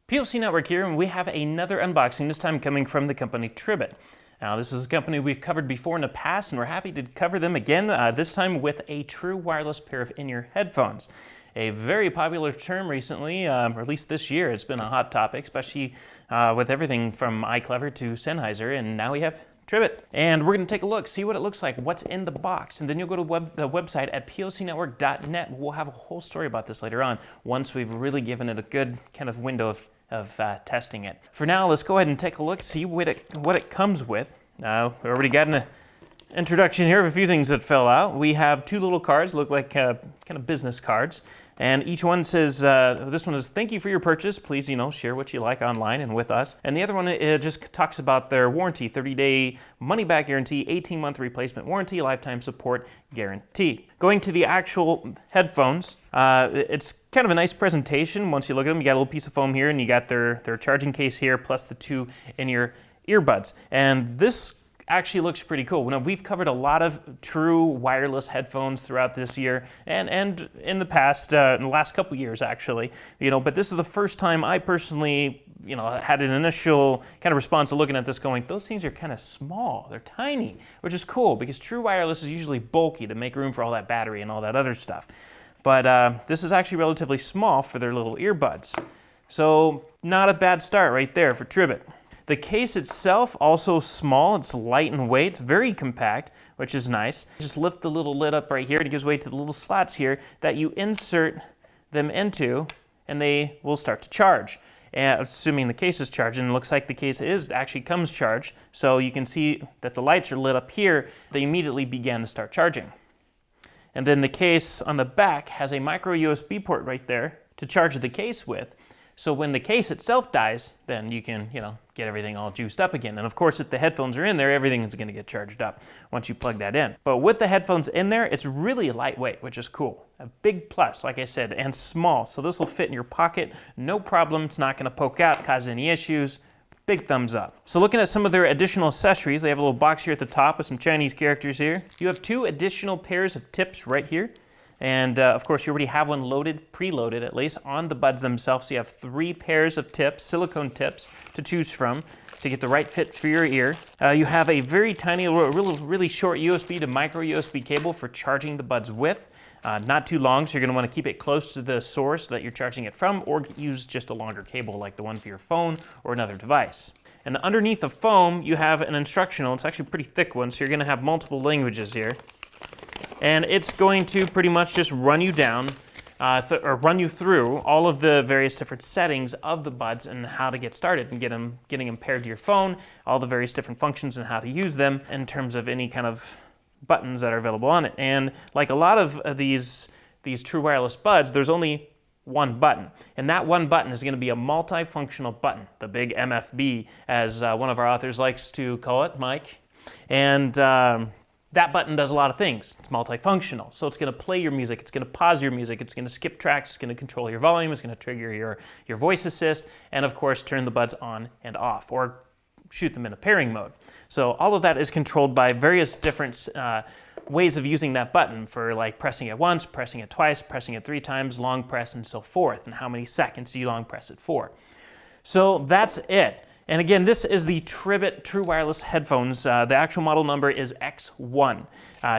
PLC Network here, and we have another unboxing, this time coming from the company Tribit. Now, this is a company we've covered before in the past, and we're happy to cover them again, this time with a true wireless pair of in-ear headphones. A very popular term recently, or at least this year. It's been a hot topic, especially with everything from iClever to Sennheiser, and now we have Tribit. And we're going to take a look, see what it looks like, what's in the box, and then you'll go to the website at plcnetwork.net. We'll have a whole story about this later on, once we've really given it a good kind of window of testing it. For now, let's go ahead and take a look, see what it comes with. We already got an introduction here of a few things that fell out. We have two little cards, look like kind of business cards, and each one says, this one is, thank you for your purchase, please, share what you like online and with us. And the other one, it just talks about their warranty, 30-day money-back guarantee, 18-month replacement warranty, lifetime support guarantee. Going to the actual headphones, it's kind of a nice presentation. Once you look at them, you got a little piece of foam here, and you got their charging case here, plus the two in-ear earbuds. And this actually looks pretty cool. Now, we've covered a lot of true wireless headphones throughout this year and in the past, in the last couple years actually, but this is the first time I personally, had an initial kind of response to looking at this going, those things are kind of small, they're tiny, which is cool because true wireless is usually bulky to make room for all that battery and all that other stuff. But this is actually relatively small for their little earbuds. So not a bad start right there for Tribit. The case itself, also small, it's light in weight, it's very compact, which is nice. Just lift the little lid up right here, and it gives way to the little slots here that you insert them into, and they will start to charge. And assuming the case is charged, and it looks like the case actually comes charged, so you can see that the lights are lit up here, they immediately began to start charging. And then the case on the back has a micro USB port right there to charge the case with. So when the case itself dies, then you can, get everything all juiced up again. And of course, if the headphones are in there, everything is going to get charged up once you plug that in. But with the headphones in there, it's really lightweight, which is cool. A big plus, like I said, and small. So this will fit in your pocket, no problem. It's not going to poke out, cause any issues. Big thumbs up. So looking at some of their additional accessories, they have a little box here at the top with some Chinese characters here. You have two additional pairs of tips right here. And of course, you already have one loaded, preloaded at least, on the buds themselves. So you have 3 pairs of tips, silicone tips, to choose from to get the right fit for your ear. You have a very tiny, really short USB to micro USB cable for charging the buds with. Not too long, so you're going to want to keep it close to the source that you're charging it from, or use just a longer cable like the one for your phone or another device. And underneath the foam, you have an instructional. It's actually a pretty thick one, so you're going to have multiple languages here. And it's going to pretty much just run you down, or run you through all of the various different settings of the buds and how to get started and getting them paired to your phone, all the various different functions and how to use them in terms of any kind of buttons that are available on it. And like a lot of these true wireless buds, there's only one button. And that one button is going to be a multifunctional button, the big MFB, as one of our authors likes to call it, Mike. And that button does a lot of things. It's multifunctional. So it's going to play your music, it's going to pause your music, it's going to skip tracks, it's going to control your volume, it's going to trigger your voice assist, and of course turn the buds on and off, or shoot them in a pairing mode. So all of that is controlled by various different ways of using that button, for like pressing it once, pressing it twice, pressing it 3 times, long press, and so forth, and how many seconds do you long press it for. So that's it. And again, this is the Tribit True Wireless headphones. The actual model number is X1.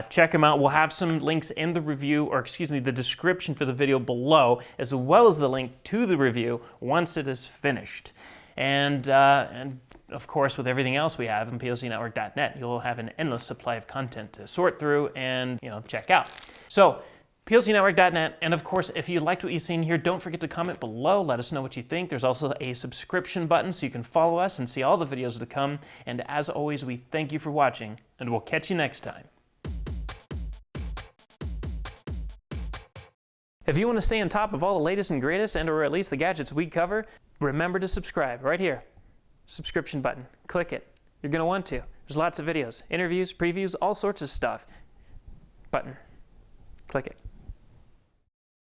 Check them out. We'll have some links in the review, or excuse me, the description for the video below, as well as the link to the review once it is finished. And of course, with everything else we have in plcnetwork.net, you'll have an endless supply of content to sort through and check out. So, plcnetwork.net, and of course, if you liked what you've seen here, don't forget to comment below, let us know what you think. There's also a subscription button so you can follow us and see all the videos to come. And as always, we thank you for watching, and we'll catch you next time. If you want to stay on top of all the latest and greatest, or at least the gadgets we cover, remember to subscribe right here. Subscription button. Click it. You're going to want to. There's lots of videos, interviews, previews, all sorts of stuff. Button. Click it.